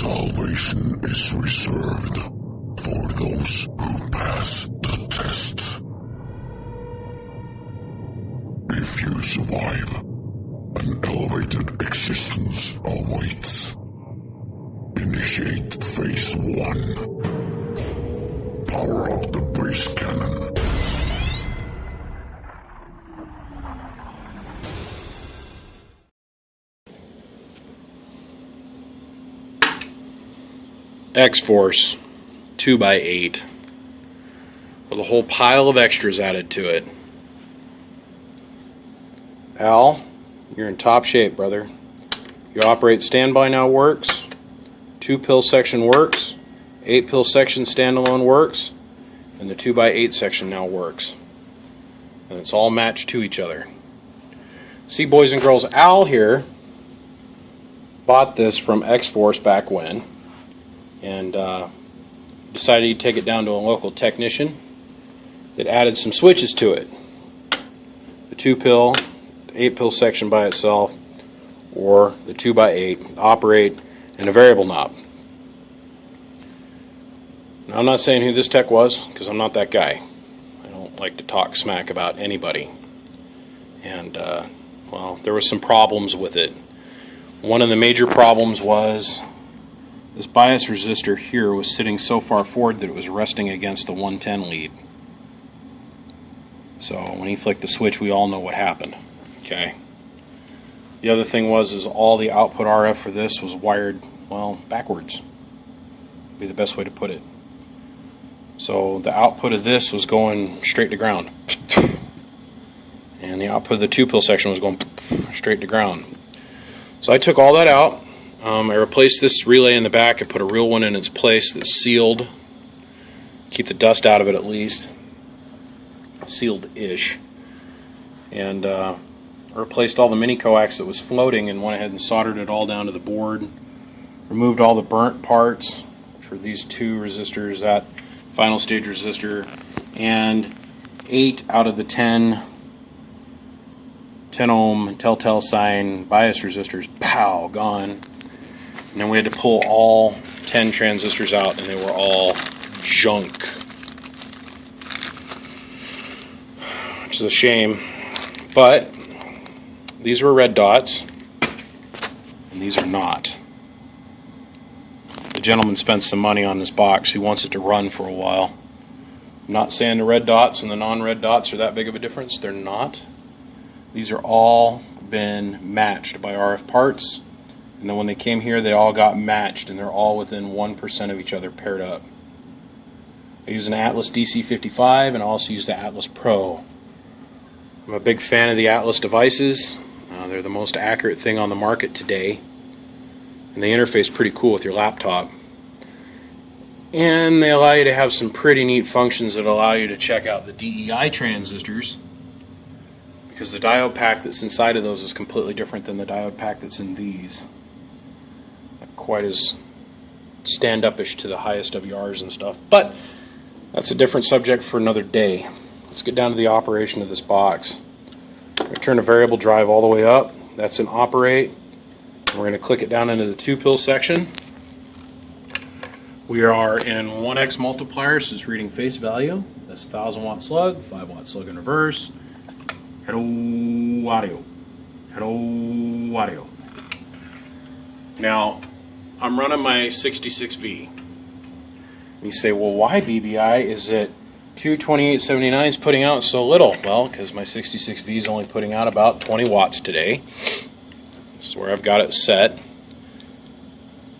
Salvation is reserved for those who pass the test. If you survive, an elevated existence awaits. Initiate Phase 1. Power up the base cannon. X-Force 2x8 with a whole pile of extras added to it. Al, you're in top shape, brother. You operate standby now works, 2-pill section works, 8-pill section standalone works, and the 2x8 section now works. And it's all matched to each other. See, boys and girls, Al here bought this from X-Force back when, and decided he'd take it down to a local technician that added some switches to it. The 2-pill, the 8-pill section by itself, or the 2x8, operate in a variable knob. Now, I'm not saying who this tech was, because I'm not that guy. I don't like to talk smack about anybody. And, well, there were some problems with it. One of the major problems was this bias resistor here was sitting so far forward that it was resting against the 110 lead. So when he flicked the switch, we all know what happened. Okay. The other thing was all the output RF for this was wired, well, backwards. Would be the best way to put it. So the output of this was going straight to ground. And the output of the 2-pill section was going straight to ground. So I took all that out. I replaced this relay in the back. I put a real one in its place that's sealed. Keep the dust out of it at least. Sealed-ish. And I replaced all the mini coax that was floating and went ahead and soldered it all down to the board. Removed all the burnt parts, which were these 2 resistors, that final stage resistor, and 8 out of the 10 ohm telltale sign bias resistors, pow, gone. And then we had to pull all 10 transistors out, and they were all junk. Which is a shame. But these were red dots, and these are not. The gentleman spent some money on this box. He wants it to run for a while. I'm not saying the red dots and the non-red dots are that big of a difference. They're not. These are all been matched by RF parts. And then when they came here, they all got matched, and they're all within 1% of each other paired up. I use an Atlas DC55, and I also use the Atlas Pro. I'm a big fan of the Atlas devices. They're the most accurate thing on the market today. And they interface pretty cool with your laptop. And they allow you to have some pretty neat functions that allow you to check out the DEI transistors, because the diode pack that's inside of those is completely different than the diode pack that's in these. Not quite as stand-up-ish to the highest WRs and stuff, but that's a different subject for another day. Let's get down to the operation of this box. We're going to turn a variable drive all the way up. That's an operate. We're going to click it down into the 2-pill section. We are in 1x multiplier, so it's reading face value. That's 1000 watt slug, 5 watt slug in reverse. Hello audio. Hello audio. Now, I'm running my 66V. You say, well, why BBI is it 22879 is putting out so little? Well, because my 66V is only putting out about 20 watts today. This is where I've got it set.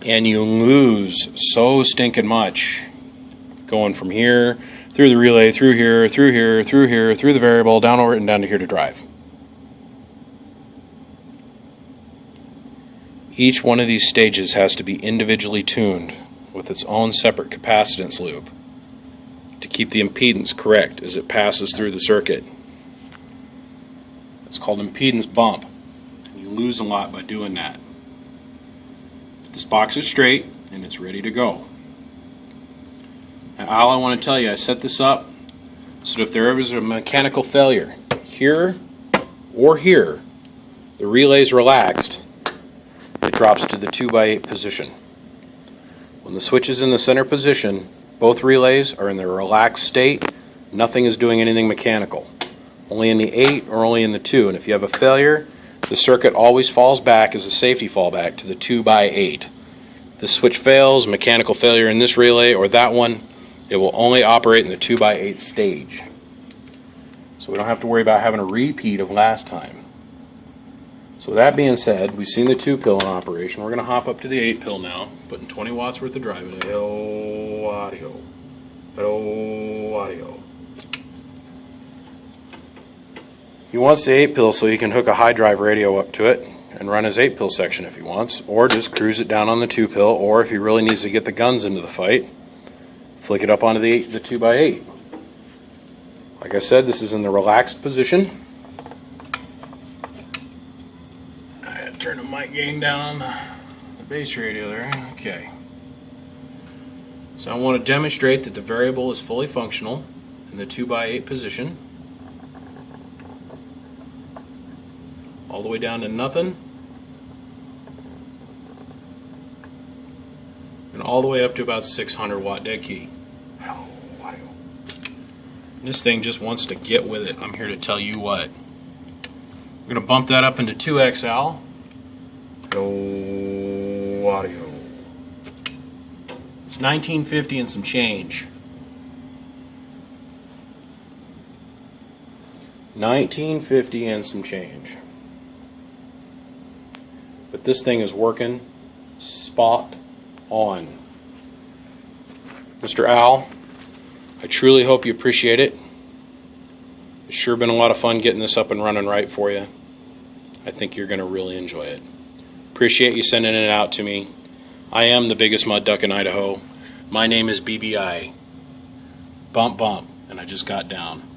And you lose so stinking much going from here, through the relay, through here, through here, through here, through the variable, down over it, and down to here to drive. Each one of these stages has to be individually tuned with its own separate capacitance loop to keep the impedance correct as it passes through the circuit. It's called impedance bump. You lose a lot by doing that. This box is straight and it's ready to go. Now, all I want to tell you, I set this up so that if there ever is a mechanical failure here or here, the relay is relaxed, it drops to the 2x8 position. When the switch is in the center position, both relays are in their relaxed state. Nothing is doing anything mechanical. Only in the 8 or only in the 2. And if you have a failure, the circuit always falls back as a safety fallback to the 2x8. If the switch fails, mechanical failure in this relay or that one, it will only operate in the 2x8 stage. So we don't have to worry about having a repeat of last time. So with that being said, we've seen the 2-pill in operation. We're going to hop up to the 8-pill now, putting 20 watts worth of drive in it. Hello, audio. Hello, audio. He wants the 8-pill so he can hook a high drive radio up to it and run his 8-pill section if he wants, or just cruise it down on the 2-pill, or if he really needs to get the guns into the fight, flick it up onto the 2x8. Like I said, this is in the relaxed position. I had to turn the mic gain down on the base radio there. Okay. So I want to demonstrate that the variable is fully functional in the 2x8 position. All the way down to nothing. And all the way up to about 600 watt dead key. This thing just wants to get with it. I'm here to tell you what. We're going to bump that up into 2XL. Go audio. It's 1950 and some change. 1950 and some change. But this thing is working spot on. Mr. Al, I truly hope you appreciate it. It's sure been a lot of fun getting this up and running right for you. I think you're going to really enjoy it. Appreciate you sending it out to me. I am the biggest mud duck in Idaho. My name is BBI. Bump, bump, and I just got down.